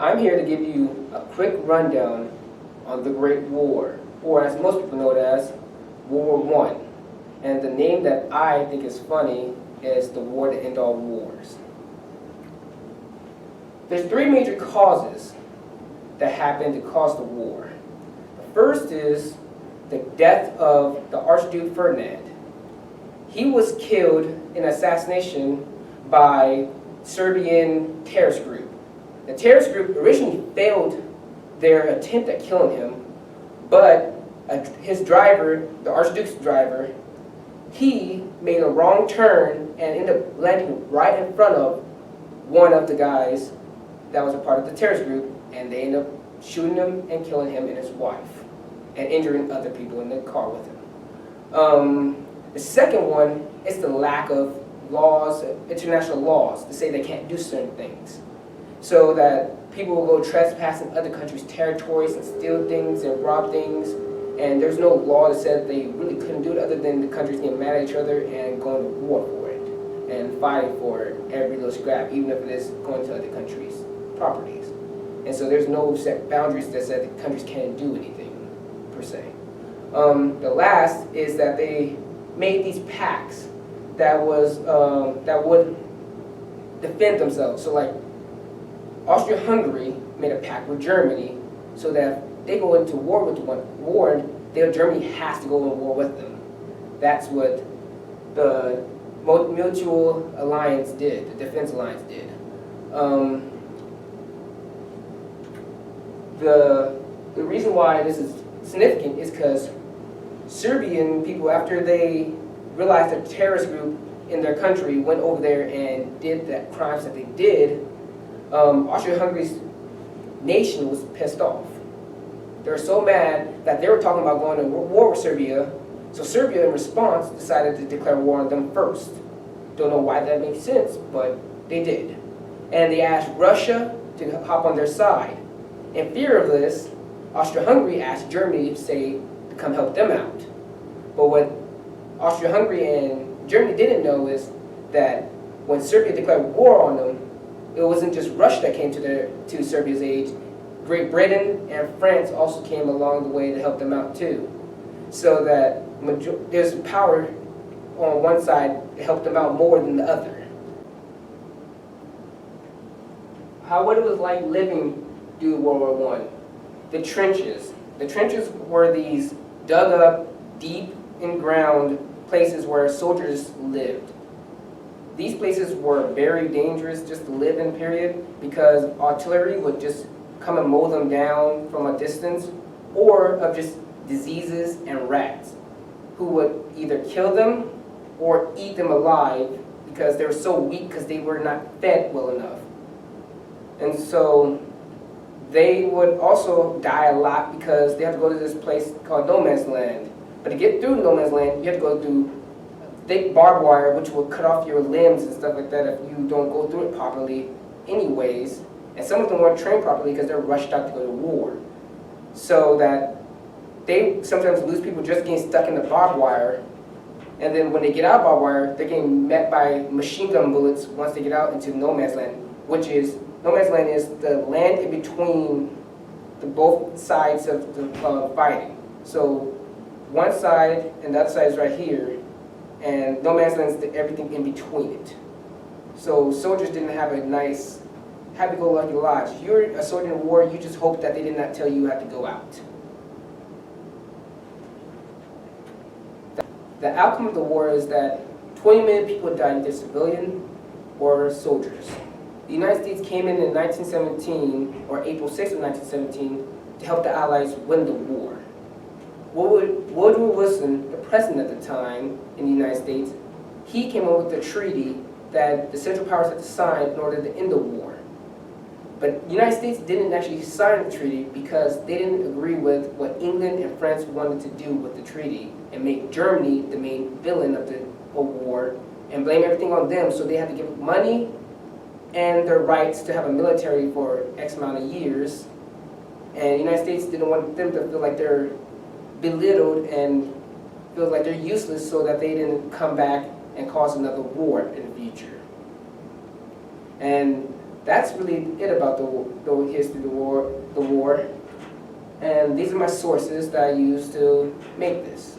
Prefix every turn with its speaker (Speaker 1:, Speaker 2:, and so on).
Speaker 1: I'm here to give you a quick rundown on the Great War, or as most people know it as, World War I. And the name that I think is funny is the war to end all wars. There's three major causes that happened to cause the war. The first is the death of the Archduke Ferdinand. He was killed in assassination by Serbian terrorist group. The terrorist group originally failed their attempt at killing him, but his driver, the Archduke's driver, he made a wrong turn and ended up landing right in front of one of the guys that was a part of the terrorist group, and they ended up shooting him and killing him and his wife, and injuring other people in the car with him. The second one is the lack of laws, international laws, to say they can't do certain things. So that people will go trespassing other countries' territories and steal things and rob things, and there's no law that said they really couldn't do it other than the countries getting mad at each other and going to war for it, and fighting for every little scrap, even if it is going to other countries' properties. And so there's no set boundaries that said the countries can't do anything, per se. The last is that they made these pacts that would defend themselves. So like Austria-Hungary made a pact with Germany so that if they go into war with Germany has to go in war with them. That's what the mutual alliance did, the defense alliance did. The reason why this is significant is because Serbian people, after they realized that a terrorist group in their country went over there and did the crimes that they did, Austria-Hungary's nation was pissed off. They were so mad that they were talking about going to war with Serbia, so Serbia in response decided to declare war on them first. Don't know why that makes sense, but they did. And they asked Russia to hop on their side. In fear of this, Austria-Hungary asked Germany to come help them out. But what Austria-Hungary and Germany didn't know is that when Serbia declared war on them, it wasn't just Russia that came to Serbia's aid. Great Britain and France also came along the way to help them out too. So that there's power on one side to help them out more than the other. What it was like living through World War I. The trenches. The trenches were these dug up, deep in ground places where soldiers lived. These places were very dangerous just to live in, period, because artillery would just come and mow them down from a distance, or of just diseases and rats, who would either kill them or eat them alive because they were so weak because they were not fed well enough. And so they would also die a lot because they have to go to this place called No Man's Land. But to get through No Man's Land, you have to go through thick barbed wire, which will cut off your limbs and stuff like that if you don't go through it properly anyways. And some of them weren't trained properly because they're rushed out to go to war. So that they sometimes lose people just getting stuck in the barbed wire. And then when they get out of barbed wire, they're getting met by machine gun bullets once they get out into No Man's Land, which is, No Man's Land is the land in between the both sides of the fighting. So one side and the other side is right here, and No Man's Land is everything in between it. So soldiers didn't have a nice, happy-go-lucky lives. If you're a soldier in war, you just hope that they did not tell you how to go out. The outcome of the war is that 20 million people died, either civilian or soldiers. The United States came in 1917, or April 6th of 1917, to help the Allies win the war. Woodrow Wilson, the president at the time in the United States, he came up with a treaty that the Central Powers had to sign in order to end the war. But the United States didn't actually sign the treaty because they didn't agree with what England and France wanted to do with the treaty and make Germany the main villain of the war and blame everything on them. So they had to give money and their rights to have a military for X amount of years. And the United States didn't want them to feel like they're belittled and feel like they're useless, so that they didn't come back and cause another war in the future. And that's really it about the history of the war. And these are my sources that I use to make this.